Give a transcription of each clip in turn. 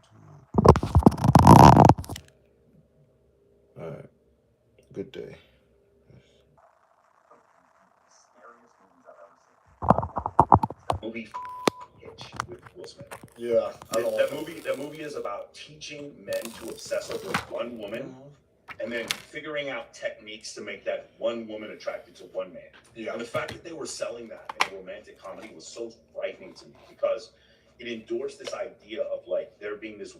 into it. All right. Good day. Movie Hitch with Will Smith. Yeah, I don't That movie. That movie is about teaching men to obsess over one woman, and then figuring out techniques to make that one woman attracted to one man. Yeah. And the fact that they were selling that in a romantic comedy was so frightening to me because it endorsed this idea of like there being this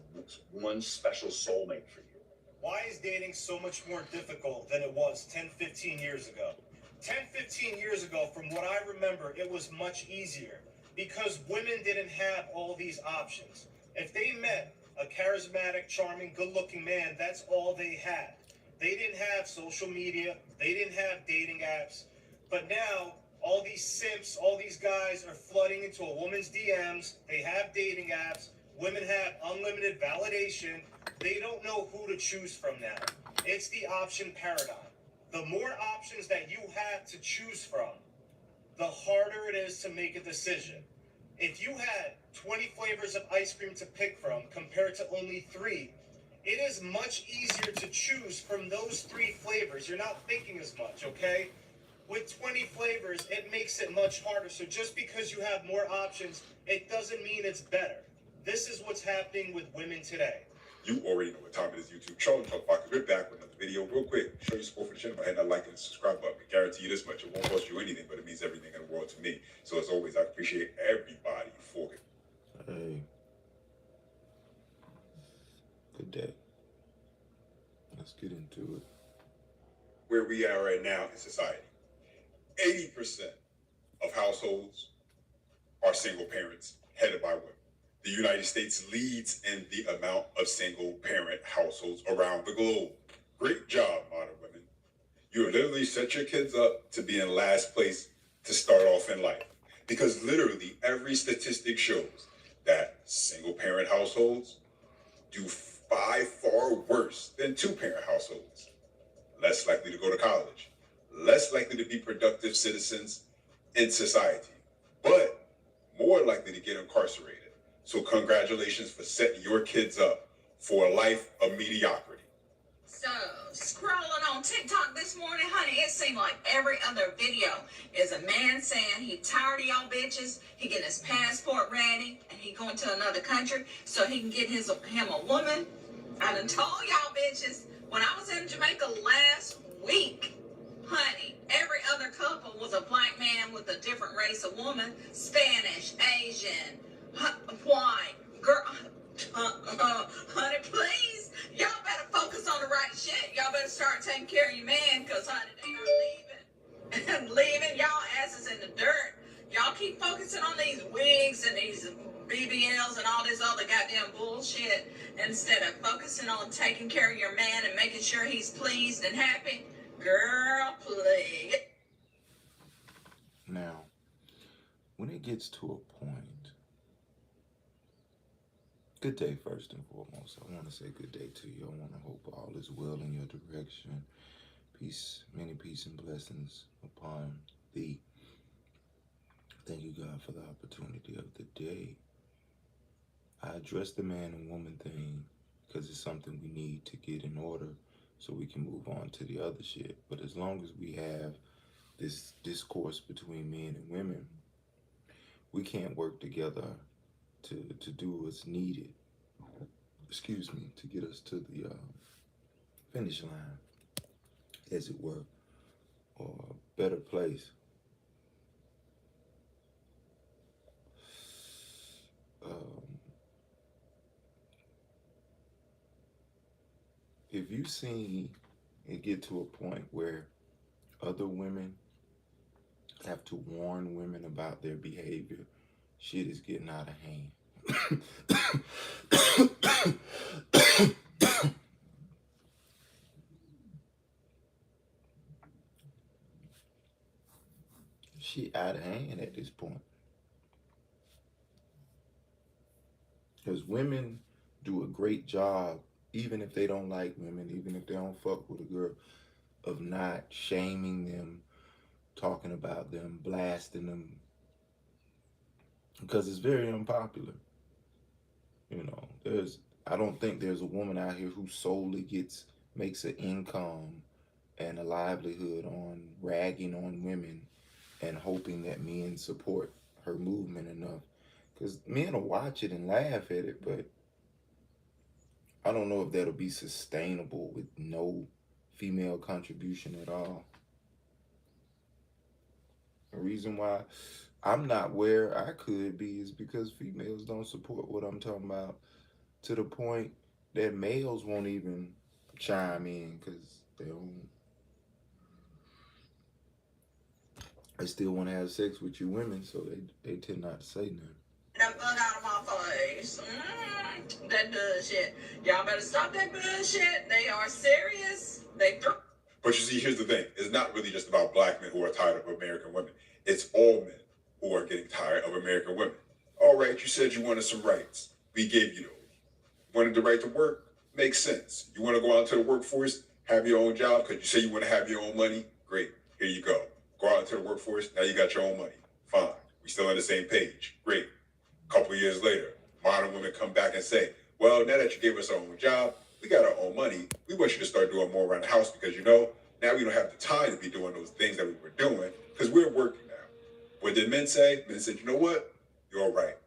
one special soulmate for you. Why is dating so much more difficult than it was 10, 15 years ago? 10, 15 years ago, from what I remember, it was much easier because women didn't have all these options. If they met a charismatic, charming, good-looking man, that's all they had. They didn't have social media. They didn't have dating apps. But now, all these simps, all these guys are flooding into a woman's DMs. They have dating apps. Women have unlimited validation. They don't know who to choose from now. It's the option paradigm. The more options that you have to choose from, the harder it is to make a decision. If you had 20 flavors of ice cream to pick from compared to only 3, it is much easier to choose from those 3 flavors. You're not thinking as much, okay? With 20 flavors, it makes it much harder. So just because you have more options, it doesn't mean it's better. This is what's happening with women today. You already know what time it is, YouTube. Charlie Talk Podcast. We're back with another video. Real quick, show your support for the channel by hitting that like and subscribe button. I guarantee you this much. It won't cost you anything, but it means everything in the world to me. So as always, I appreciate everybody for it. Hey. Good day. Let's get into it. Where we are right now in society, 80% of households are single parents headed by women. The United States leads in the amount of single parent households around the globe. Great job, modern women. You have literally set your kids up to be in last place to start off in life. Because literally every statistic shows that single parent households do by far worse than 2-parent households. Less likely to go to college, less likely to be productive citizens in society, but more likely to get incarcerated. So congratulations for setting your kids up for a life of mediocrity. So, scrolling on TikTok this morning, honey, it seemed like every other video is a man saying he tired of y'all bitches, he getting his passport ready, and he going to another country so he can get him a woman. I done told y'all bitches, when I was in Jamaica last week, honey, every other couple was a black man with a different race of woman, Spanish, Asian, white, girl, honey, please, y'all better focus on the right shit. Y'all better start taking care of your man, because, honey, they are leaving. And leaving y'all asses in the dirt. Y'all keep focusing on these wigs and these BBLs and all this other goddamn bullshit instead of focusing on taking care of your man and making sure he's pleased and happy. Girl, please. Now, when it gets to a point, good day first and foremost. I want to say good day to you. I want to hope all is well in your direction. Peace, many peace and blessings upon thee. Thank you, God, for the opportunity of the day. I address the man and woman thing because it's something we need to get in order so we can move on to the other shit. But as long as we have this discourse between men and women, we can't work together to do what's needed, excuse me, to get us to the finish line, as it were, or a better place. If you see it get to a point where other women have to warn women about their behavior, shit is getting out of hand. Shit out of hand at this point. Because women do a great job, even if they don't like women, even if they don't fuck with a girl, of not shaming them, talking about them, blasting them, because it's very unpopular. You know, there's I don't think there's a woman out here who solely makes an income and a livelihood on ragging on women and hoping that men support her movement enough. Because men will watch it and laugh at it, but I don't know if that'll be sustainable with no female contribution at all. The reason why I'm not where I could be is because females don't support what I'm talking about, to the point that males won't even chime in because they still want to have sex with you women, so they tend not to say nothing. That bug out of my face. That bullshit. Y'all better stop that bullshit. They are serious. But you see, here's the thing. It's not really just about black men who are tired of American women. It's all men who are getting tired of American women. All right, you said you wanted some rights. We gave you those. Wanted the right to work? Makes sense. You want to go out to the workforce, have your own job, because you say you want to have your own money? Great. Here you go. Go out into the workforce. Now you got your own money. Fine. We still on the same page. Great. A couple of years later, modern women come back and say, well, now that you gave us our own job, we got our own money. We want you to start doing more around the house because, now we don't have the time to be doing those things that we were doing because we're working now. What did men say? Men said, you know what? You're right.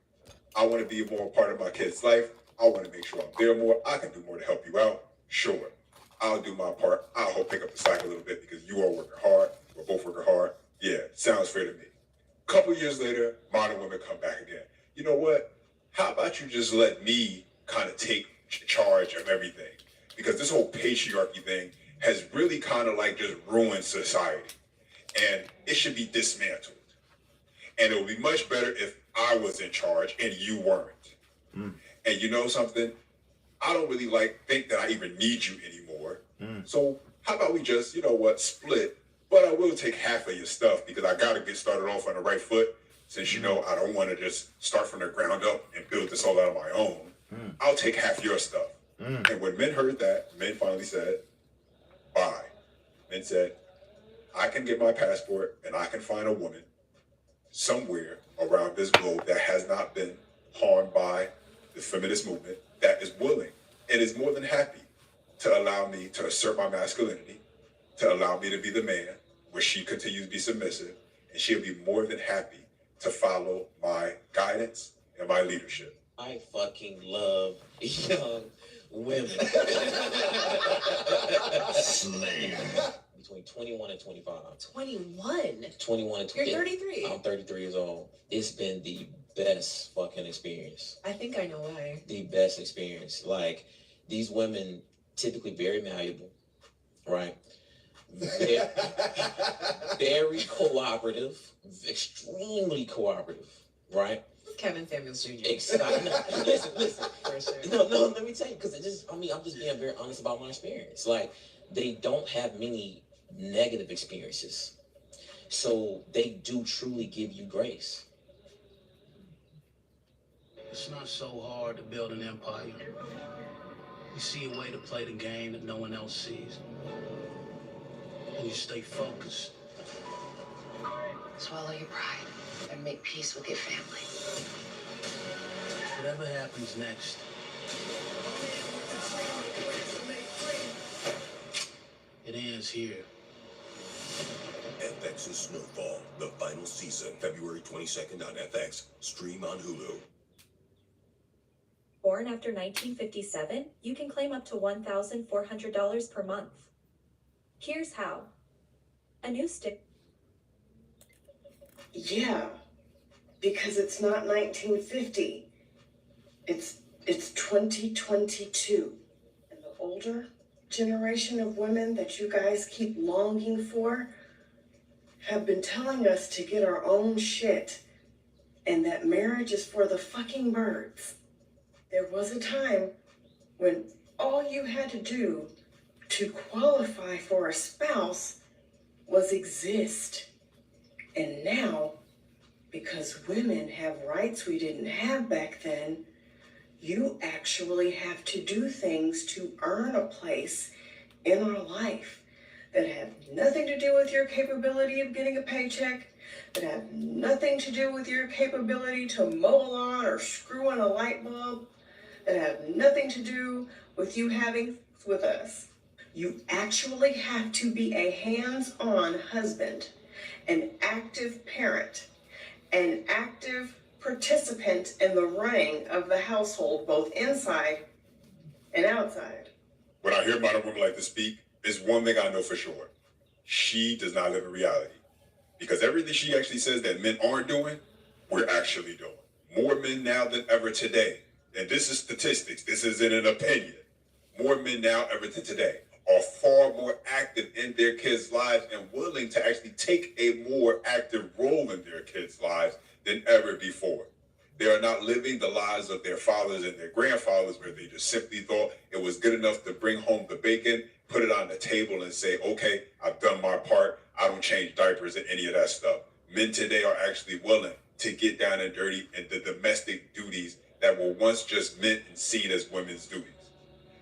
I want to be more a part of my kid's life. I want to make sure I'm there more. I can do more to help you out. Sure. I'll do my part. I'll help pick up the slack a little bit because you are working hard. We're both working hard. Yeah, sounds fair to me. A couple of years later, modern women come back again. You know what? How about you just let me kind of take charge of everything? Because this whole patriarchy thing has really kind of like just ruined society. And it should be dismantled. And it would be much better if I was in charge and you weren't. And you know something? I don't really think that I even need you anymore. So how about we just, split? But I will take half of your stuff because I got to get started off on the right foot. Since, I don't want to just start from the ground up and build this all out on my own. I'll take half your stuff. And when men heard that, men finally said, bye. Men said, I can get my passport and I can find a woman somewhere around this globe that has not been harmed by the feminist movement, that is willing and is more than happy to allow me to assert my masculinity, to allow me to be the man, where she continues to be submissive, and she'll be more than happy to follow my guidance and my leadership. I fucking love young women. Slam. Between 21 and 25. 21? 21 and 25. You're 33. I'm 33 years old. It's been the best fucking experience. I think I know why. The best experience. Like, these women, typically very malleable, right? Very cooperative, extremely cooperative, right? Kevin Samuels Jr. Exactly. No, listen. For sure. No, let me tell you, because I'm just being very honest about my experience. Like, they don't have many negative experiences. So they do truly give you grace. It's not so hard to build an empire. You see a way to play the game that no one else sees. And you stay focused. Swallow your pride and make peace with your family. Whatever happens next, it ends here. FX's Snowfall, the final season, February 22nd on FX. Stream on Hulu. Born after 1957, you can claim up to $1,400 per month. Here's how. A new stick. Yeah, because it's not 1950. It's 2022. And the older generation of women that you guys keep longing for have been telling us to get our own shit and that marriage is for the fucking birds. There was a time when all you had to do to qualify for a spouse was exist. And now, because women have rights we didn't have back then, you actually have to do things to earn a place in our life that have nothing to do with your capability of getting a paycheck, that have nothing to do with your capability to mow a lawn or screw in a light bulb, that have nothing to do with you having sex with us. You actually have to be a hands-on husband, an active parent, an active participant in the running of the household, both inside and outside. When I hear modern women like to speak, there's one thing I know for sure. She does not live in reality. Because everything she actually says that men aren't doing, we're actually doing. More men now than ever today, and this is statistics, this isn't an opinion. More men now ever than today are far more active in their kids' lives and willing to actually take a more active role in their kids' lives than ever before. They are not living the lives of their fathers and their grandfathers where they just simply thought it was good enough to bring home the bacon, put it on the table and say, okay, I've done my part. I don't change diapers and any of that stuff. Men today are actually willing to get down and dirty in the domestic duties that were once just meant and seen as women's duties.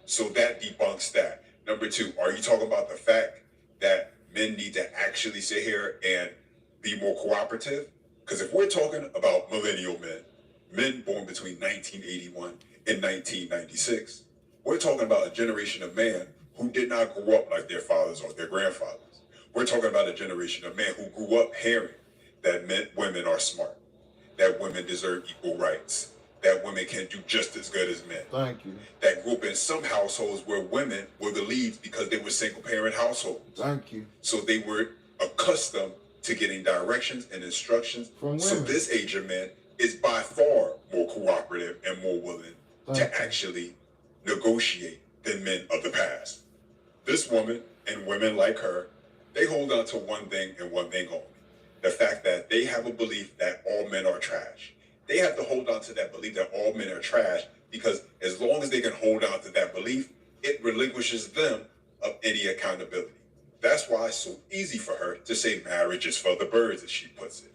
So that debunks that. Number two, are you talking about the fact that men need to actually sit here and be more cooperative? Because if we're talking about millennial men, men born between 1981 and 1996, we're talking about a generation of men who did not grow up like their fathers or their grandfathers. We're talking about a generation of men who grew up hearing that women are smart, that women deserve equal rights, that women can do just as good as men. Thank you. That grew up in some households where women were the leads because they were single parent households. Thank you. So they were accustomed to getting directions and instructions. From so women. this age of men is by far more cooperative and more willing to actually negotiate than men of the past. This woman and women like her, they hold on to one thing and one thing only. The fact that they have a belief that all men are trash. They have to hold on to that belief that all men are trash because as long as they can hold on to that belief, it relinquishes them of any accountability. That's why it's so easy for her to say marriage is for the birds, as she puts it.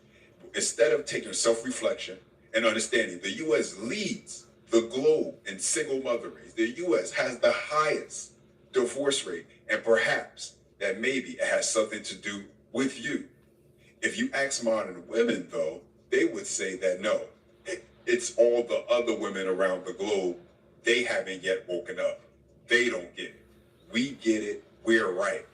Instead of taking self-reflection and understanding the U.S. leads the globe in single mother rates. The U.S. has the highest divorce rate, and perhaps that maybe it has something to do with you. If you ask modern women, though, they would say that no, it's all the other women around the globe. They haven't yet woken up. They don't get it. We get it. We're right.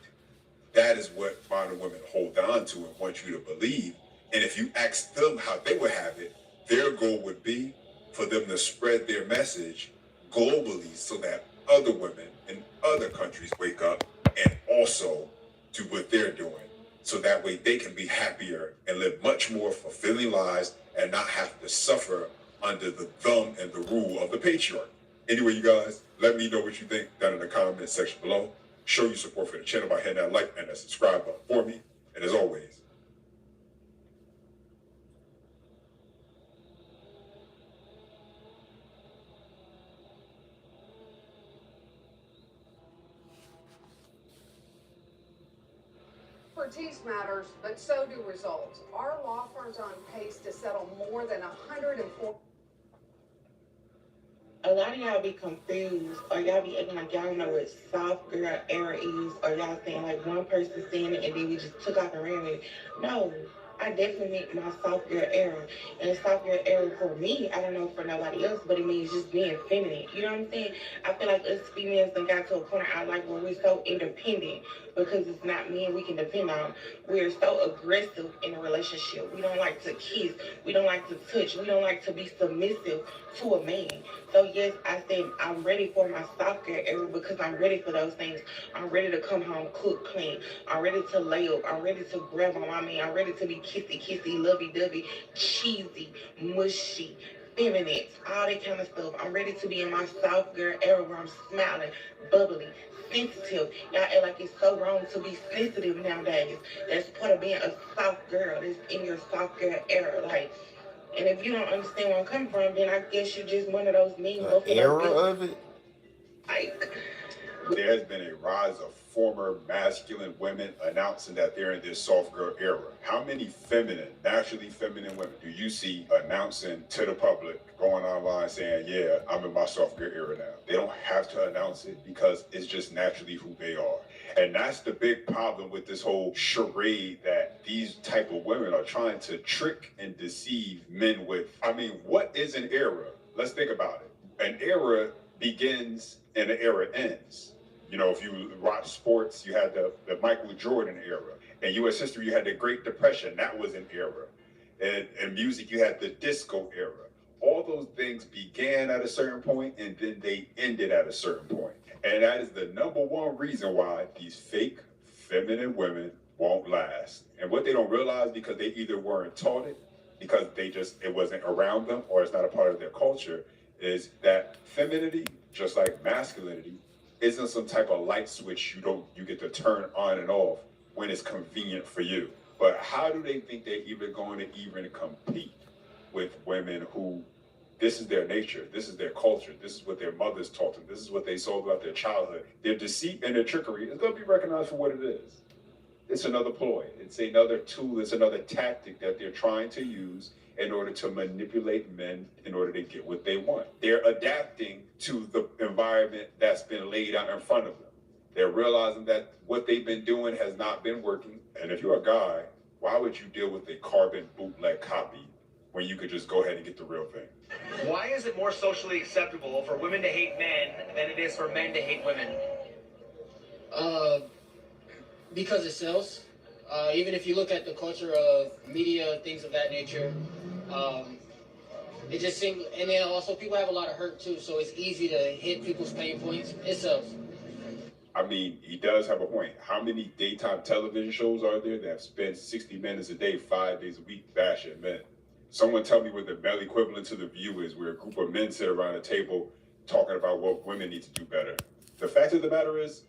That is what modern women hold on to and want you to believe. And if you ask them how they would have it, their goal would be for them to spread their message globally so that other women in other countries wake up and also do what they're doing. So that way they can be happier and live much more fulfilling lives and not have to suffer under the thumb and the rule of the patriarch. Anyway, you guys, let me know what you think down in the comment section below. Show your support for the channel by hitting that like and that subscribe button for me. And as always, Expertise matters, but so do results. Our law firm's on pace to settle more than 104. A lot of y'all be confused, or y'all be acting like y'all know what soft girl era is, or y'all saying like one person saying it and then we just took off and ran with it. No, I definitely meant my soft girl era. And the soft girl era for me, I don't know for nobody else, but it means just being feminine. You know what I'm saying? I feel like us females done got to a point in our life where we're so independent because it's not men we can depend on. We're so aggressive in a relationship. We don't like to kiss. We don't like to touch. We don't like to be submissive to a man. So yes, I said I'm ready for my soft girl era because I'm ready for those things. I'm ready to come home, cook, clean. I'm ready to lay up. I'm ready to grab on my man. I'm ready to be kissy, lovey-dovey, cheesy, mushy, feminine, all that kind of stuff. I'm ready to be in my soft girl era where I'm smiling, bubbly, sensitive. Y'all act like it's so wrong to be sensitive nowadays. That's part of being a soft girl. That's in your soft girl era. Like, and if you don't understand where I'm coming from, then I guess you're just one of those mean era of it. Like, there has been a rise of former masculine women announcing that they're in this soft girl era. How many feminine, naturally feminine women do you see announcing to the public, going online saying, yeah, I'm in my soft girl era now? They don't have to announce it because it's just naturally who they are. And that's the big problem with this whole charade that these type of women are trying to trick and deceive men with. I mean, what is an era? Let's think about it. An era begins and an era ends. You know, if you watch sports, you had the Michael Jordan era. In U.S. history, you had the Great Depression. That was an era. In music, you had the disco era. All those things began at a certain point and then they ended at a certain point. And that is the number one reason why these fake feminine women won't last. And what they don't realize, because they either weren't taught it, because it wasn't around them, or it's not a part of their culture, is that femininity, just like masculinity, isn't some type of light switch you get to turn on and off when it's convenient for you. But how do they think they're even going to even compete with women who, this is their nature, this is their culture, this is what their mothers taught them, this is what they saw about their childhood. Their deceit and their trickery is going to be recognized for what it is. It's another ploy. It's another tool. It's another tactic that they're trying to use in order to manipulate men in order to get what they want. They're adapting to the environment that's been laid out in front of them. They're realizing that what they've been doing has not been working. And if you're a guy, why would you deal with a carbon bootleg copy when you could just go ahead and get the real thing? Why is it more socially acceptable for women to hate men than it is for men to hate women? Because it sells. Even if you look at the culture of media, things of that nature, it just seems, and then also people have a lot of hurt too, so it's easy to hit people's pain points. It sells. I mean, he does have a point. How many daytime television shows are there that spend 60 minutes a day, 5 days a week bashing men? Someone tell me what the male equivalent to The View is, where a group of men sit around a table talking about what women need to do better. The fact of the matter is,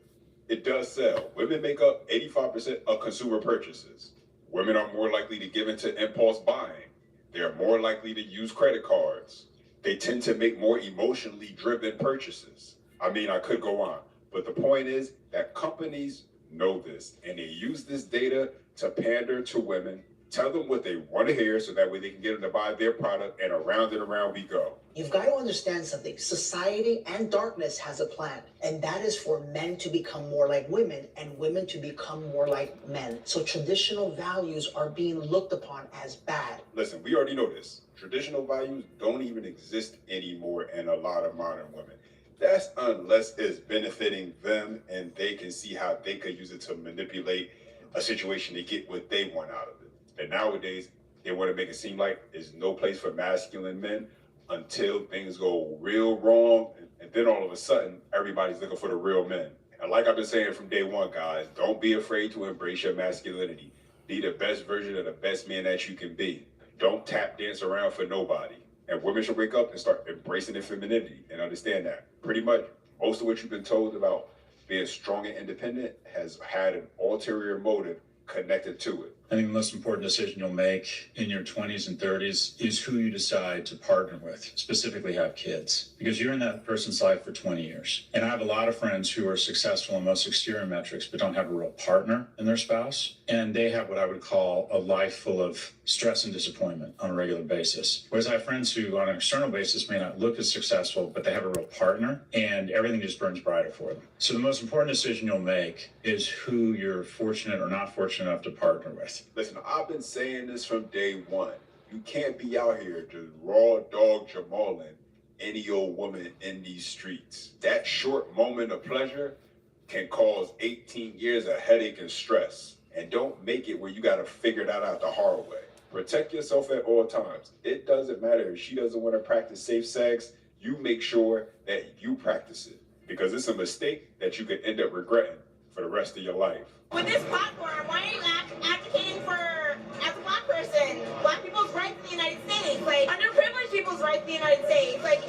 it does sell. Women make up 85% of consumer purchases. Women are more likely to give into impulse buying. They are more likely to use credit cards. They tend to make more emotionally driven purchases. I mean, I could go on, but the point is that companies know this, and they use this data to pander to women, tell them what they want to hear so that way they can get them to buy their product, and around and around we go. You've got to understand something. Society and darkness has a plan, and that is for men to become more like women and women to become more like men. So traditional values are being looked upon as bad. Listen, we already know this. Traditional values don't even exist anymore in a lot of modern women. That's unless it's benefiting them and they can see how they could use it to manipulate a situation to get what they want out of it. And nowadays, they want to make it seem like there's no place for masculine men until things go real wrong. And then all of a sudden, everybody's looking for the real men. And like I've been saying from day one, guys, don't be afraid to embrace your masculinity. Be the best version of the best man that you can be. Don't tap dance around for nobody. And women should wake up and start embracing their femininity and understand that. Pretty much most of what you've been told about being strong and independent has had an ulterior motive connected to it. I think the most important decision you'll make in your 20s and 30s is who you decide to partner with, specifically have kids, because you're in that person's life for 20 years. And I have a lot of friends who are successful in most exterior metrics, but don't have a real partner in their spouse. And they have what I would call a life full of stress and disappointment on a regular basis. Whereas I have friends who on an external basis may not look as successful, but they have a real partner and everything just burns brighter for them. So the most important decision you'll make is who you're fortunate or not fortunate enough to partner with. Listen, I've been saying this from day one. You can't be out here just raw dog Jamaling any old woman in these streets. That short moment of pleasure can cause 18 years of headache and stress. And don't make it where you got to figure that out the hard way. Protect yourself at all times. It doesn't matter if she doesn't want to practice safe sex, you make sure that you practice it. Because it's a mistake that you could end up regretting for the rest of your life. With this platform, why are you advocating for, as a black person, black people's rights in the United States? Like, underprivileged people's rights in the United States? Like,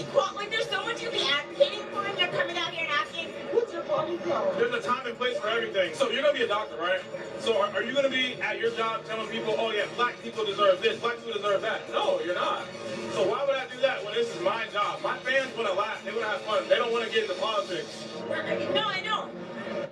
there's so much you be advocating for, and you're coming out here and asking, what's your body count? There's a time and place for everything. So you're going to be a doctor, right? So are you going to be at your job telling people, oh yeah, black people deserve this, black people deserve that? No, you're not. So why would I do that when this is my job? My fans want to laugh. They want to have fun. They don't want to get into politics. No, I don't.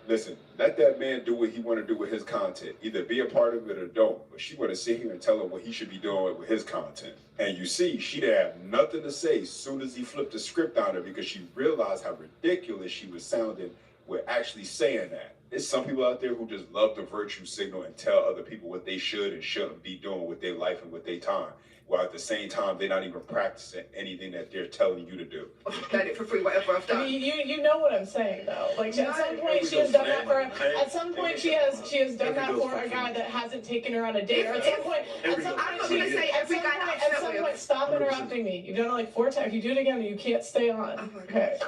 Listen, let that man do what he want to do with his content. Either be a part of it or don't. But she want to sit here and tell him what he should be doing with his content. And you see, she didn't have nothing to say as soon as he flipped the script on her because she realized how ridiculous she was sounding with actually saying that. There's some people out there who just love the virtue signal and tell other people what they should and shouldn't be doing with their life and with their time. while at the same time they're not even practicing anything that they're telling you to do. Got it for free, whatever I've I done. mean, you know what I'm saying though. Like at some point she has done that for. At some point she has done that for a guy that hasn't taken her on a date. Or at some point, stop interrupting me. You've done it like 4 times. If you do it again, you can't stay on. Okay.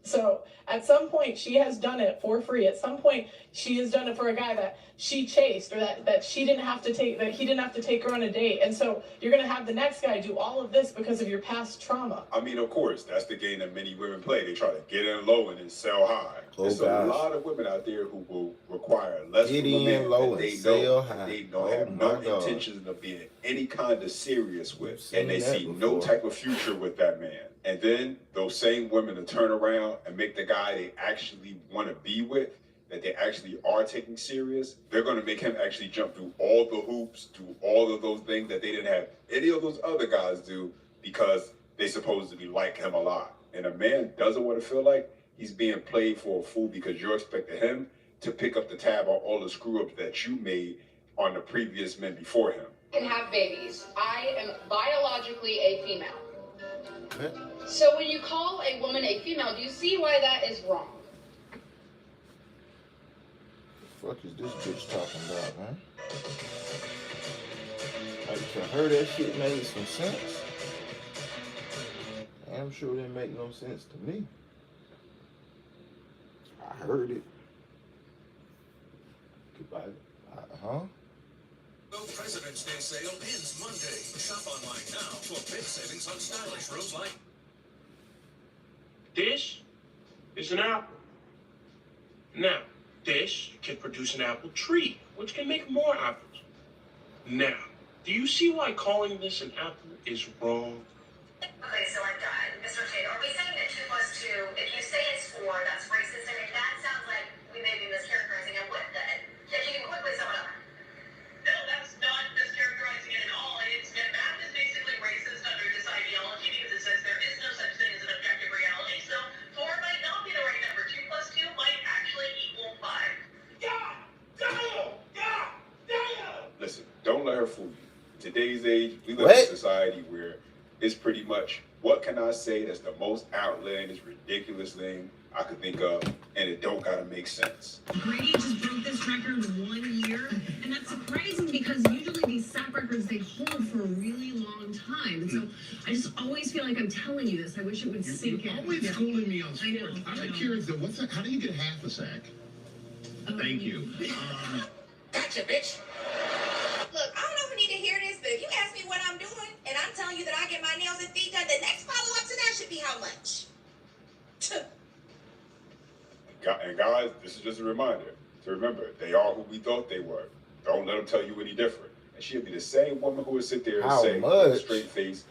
So at some point she has done it for free. At some point she has done it for a guy that she chased, or that she didn't have to take, that he didn't have to take her on a date. And so you're gonna have the next guy do all of this because of your past trauma. I mean, of course, that's the game that many women play. They try to get in low and then sell high. There's a lot of women out there who will require less Get from a man in low that and they sell know high. they don't Oh have my no God. intentions of being any kind of serious with, Seen and they that see no before. type of future with that man. And then those same women will turn around and make the guy they actually want to be with, that they actually are taking serious, they're going to make him actually jump through all the hoops, do all of those things that they didn't have any of those other guys do, because they supposedly like him a lot. And a man doesn't want to feel like he's being played for a fool because you're expecting him to pick up the tab on all the screw ups that you made on the previous men before him. Can have babies. I am biologically a female. So when you call a woman a female, do you see why that is wrong? What the fuck is this bitch talking about, man? Like, to her, that shit made some sense. I'm sure it didn't make no sense to me. I heard it. Goodbye. Huh? The President's Day sale ends Monday. Shop online now for big savings on stylish robes like This is an apple. Now, this can produce an apple tree, which can make more apples. Now, do you see why calling this an apple is wrong? Okay, so I'm done. Mr. Tate, are we saying that 2 plus 2, if you say it's 4, that's racist? I mean, that sounds like we may be mischaracterizing it. What then? If you can quickly sum it up. No, that's not mischaracterizing it at all. It's math is basically racist under this ideology because it says there is no such thing as an objective reality. So 4 might not be the right number. 2 plus 2 might actually equal 5. Listen, don't let her fool you. In today's age, we live in a society where it's pretty much, what can I say that's the most outlandish, ridiculous thing I could think of, and it don't gotta make sense. Grady just broke this record in 1 year, and that's surprising because usually these sack records, they hold for a really long time. And so I just always feel like I'm telling you this. I wish it would sink in. You're always schooling me on I know. sports. I'm curious, though, what's that? How do you get half a sack? Thank you. Gotcha, bitch. Look, I don't know if we need to hear this, but if you ask me what I'm doing, and I'm telling you that I get my nails and feet done, the next follow-up to that should be how much? And guys, this is just a reminder to remember, they are who we thought they were. Don't let them tell you any different. And she'll be the same woman who would sit there and How say, much? with a straight face,